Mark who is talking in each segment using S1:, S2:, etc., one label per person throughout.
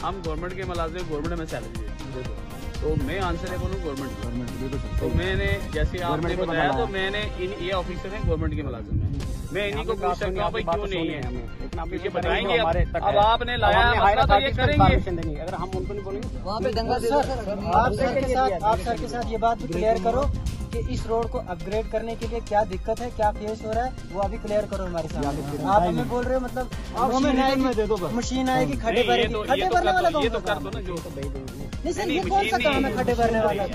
S1: हम गवर्नमेंट के मुलाजिम, गवर्नमेंट में सैलरी देती है, तो मैं आंसरेबल हूँ गवर्नमेंट। तो मैंने जैसे आपने बताया तो मैंने ये ऑफिसर हैं गवर्नमेंट के मुलाजिम हैं, मैं इन्हीं को पूछ सकता हूँ भाई क्यों नहीं है, क्योंकि बताएंगे अब आपने लाया मसला तो ये करेंगे।
S2: अगर हम उनको नहीं बोलेंगे
S3: वहाँ पे दंगा दे दो सर। आप सर के साथ ये बात भी क्लियर करो कि इस रोड को अपग्रेड करने के लिए क्या दिक्कत है, क्या फेस हो रहा है, वो अभी क्लियर करो हमारे साथ। आप हमें बोल रहे हो मतलब मशीन आएगी खड्डे भरेगी, खड्डे भरने वाला कौन?
S1: ये तो कर दो ना जो
S3: नहीं सर, ये कौन सा काम है खड्डे भरने वाला?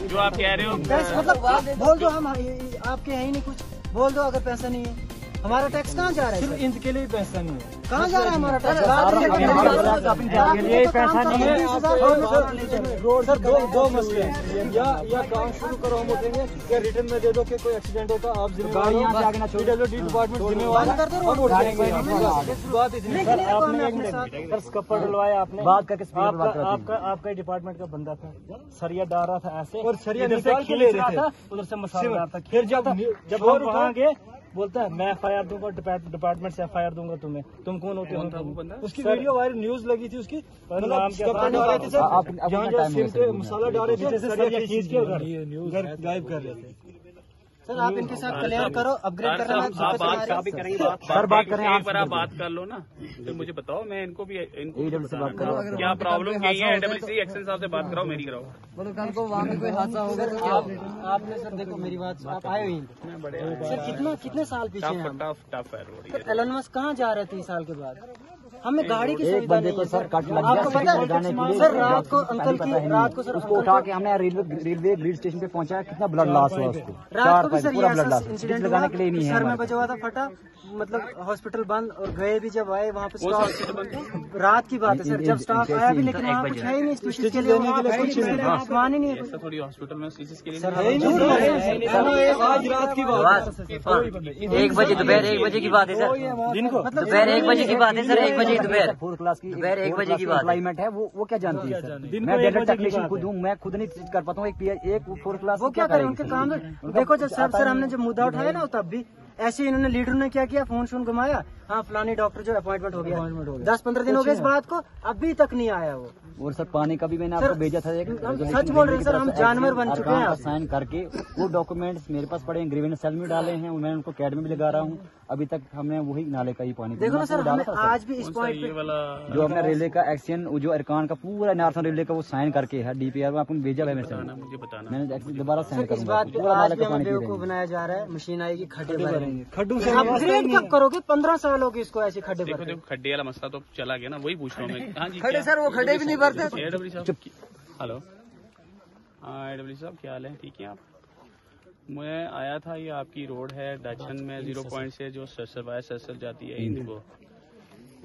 S1: जो आप कह रहे हो
S3: मतलब बोल दो, हम आपके है ही नहीं कुछ, बोल दो अगर पैसा नहीं है। हमारा टैक्स कहाँ जा रहा है?
S2: सिर्फ इनके लिए पैसा नहीं है।
S3: कहाँ जा रहा है हमारा टैक्स?
S2: पैसा नहीं है। रोड सर दो मसले हैं, या काम शुरू करो हम उठेंगे, या रिटर्न में दे दो कि कोई एक्सीडेंट होता आप जिम्मेवार डिपार्टमेंट जिम्मेवार बात इतनी। सर स्कपर डलवाया आपने, बात करके आपका डिपार्टमेंट का बंदा था, सरिया डाल रहा था ऐसे, और सरिया निकाल के ले रहा था, उधर से मसाला डाल था। फिर जब हम वहाँ गए बोलता है मैं FIR दूंगा, डिपार्टमेंट से FIR दूंगा तुम्हें, तुम कौन होते हो? उसकी वीडियो वायरल न्यूज लगी थी उसकी, मसाला डाल रहे थे, गायब कर रहे थे।
S3: सर आप इनके साथ क्लियर करो, अपग्रेड करना है।
S1: सर बात करें, एक बार आप बात कर लो ना, तो मुझे बताओ, मैं इनको भी क्या प्रॉब्लम क्या है, AWC एक्शन साहब से बात कराओ, मेरी कराओ।
S3: बोलो कल को वहाँ पे कोई हादसा होगा तो आपने सर देखो मेरी बात, आप आए हुई सर कितने साल पीछे हैं?
S1: टफ है रोड।
S3: सर एलन मस्क कहाँ जा रहे 30 साल के बाद? हमें गाड़ी की सुविधा नहीं है सर। आपको पता है सर रात को अंकल की रात को सर
S2: उसको उठा के हमने रेलवे ग्रिड स्टेशन पे पहुंचाया, कितना ब्लड लॉस हुआ उसको।
S3: रात को भी सर इंसिडेंट लगाने के लिए नहीं है, सर में बचा हुआ था फटा, मतलब हॉस्पिटल बंद, और गए भी जब आए वहाँ पे स्टाफ, रात की बात है सर, जब स्टाफ आया भी लेकिन वहाँ कुछ है ही नहीं स्टिचेस के लिए, सामान ही नहीं है।
S1: थोड़ी हॉस्पिटल में स्टिचेस के लिए
S2: आज रात की बात,
S4: 1 बजे दोपहर 1 बजे की बात है सर,
S3: मतलब
S4: दोपहर 1 बजे की बात है सर, 1 बजे दोपहर
S2: 4 क्लास की
S4: दोपहर 1 बजे की बात
S2: क्लाइमेट है, वो क्या जानती है? मैं डेंटल टेक्नीशियन खुद हूँ, मैं खुद नहीं कर पाता हूँ। एक 4 क्लास
S3: वो क्या करें, उनके काम देखो। जब सर हमने जब मुद्दा उठाया ना तब भी ऐसे इन्होंने लीडर ने क्या किया, फोन शोन घुमाया, हाँ फलानी डॉक्टर जो अपॉइंटमेंट हो गया, 10-15 दिन हो गए इस बात को, अभी तक नहीं आया वो।
S2: और सर पानी का भी मैंने आपको भेजा था,
S3: सच बोल रहे हैं सर, हम जानवर बन चुके हैं।
S2: साइन करके वो डॉक्यूमेंट्स मेरे पास पड़े हैं, ग्रीवेंस सेल में डाले हैं, मैं उनको कैड में भी लगा रहा हूँ। अभी तक हमने वही नाले का ही पानी
S3: देखो ना सर, हमें आज भी इस पॉइंट पे
S2: जो हमने रेलवे का एक्शन, जो अरकान का पूरा नॉर्थन रेलवे का वो साइन करके है, DPR में आपको भेजा है,
S1: मुझे बताना,
S2: मैंने दोबारा साइन
S3: इस बात पे आज भी हमें बेवकूफ बनाया जा रहा है। मशीन आएगी, खड्डे भरेंगे, खड्डू से अपग्रेड कब करोगे? 15 साल हो गए इसको ऐसे खड्डे भरे।
S1: देखो खड्डे वाला मसला तो चला गया ना, वही पूछ रहा हूँ मैं। हाँ जी,
S3: खड्डे सर वो खड्डे भी नहीं भरते।
S1: हेलो, हाँ AWC साहब क्या हाल है, ठीक है आप? मैं आया था, ये आपकी रोड है दक्षिण में 0 पॉइंट से जो सरसर जाती है इनको,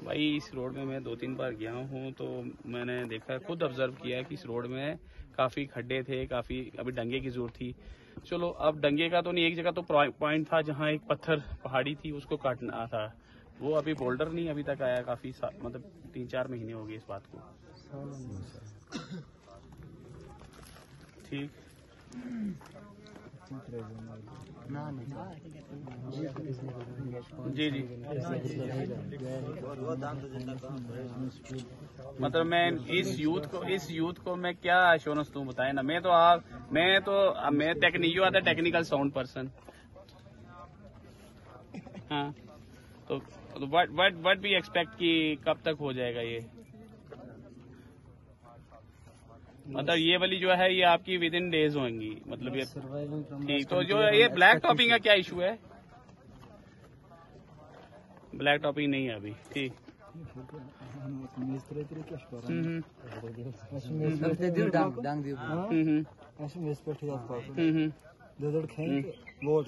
S1: भाई इस रोड में मैं 2-3 बार गया हूँ, तो मैंने देखा, खुद ऑब्जर्व किया कि इस रोड में काफ़ी खड्डे थे, काफ़ी अभी डंगे की जरूरत थी। चलो अब डंगे का तो नहीं, एक जगह तो पॉइंट था जहाँ एक पत्थर पहाड़ी थी, उसको काटना था, वो अभी बोल्डर नहीं अभी तक आया, काफ़ी मतलब 3-4 महीने हो गए इस बात को। ठीक, जी जी, मतलब मैं इस यूथ को मैं क्या एश्योरेंस दूं, बताए ना। मैं टेक्निकल साउंड पर्सन, हाँ, तो व्हाट वी एक्सपेक्ट कि कब तक हो जाएगा ये? मतलब ये वाली जो है ये आपकी विद इन डेज होंगी, मतलब ये ठीक। तो जो ये ब्लैक टॉपिंग का क्या इशू है? ब्लैक टॉपिंग नहीं है अभी, ठीक।
S2: वोट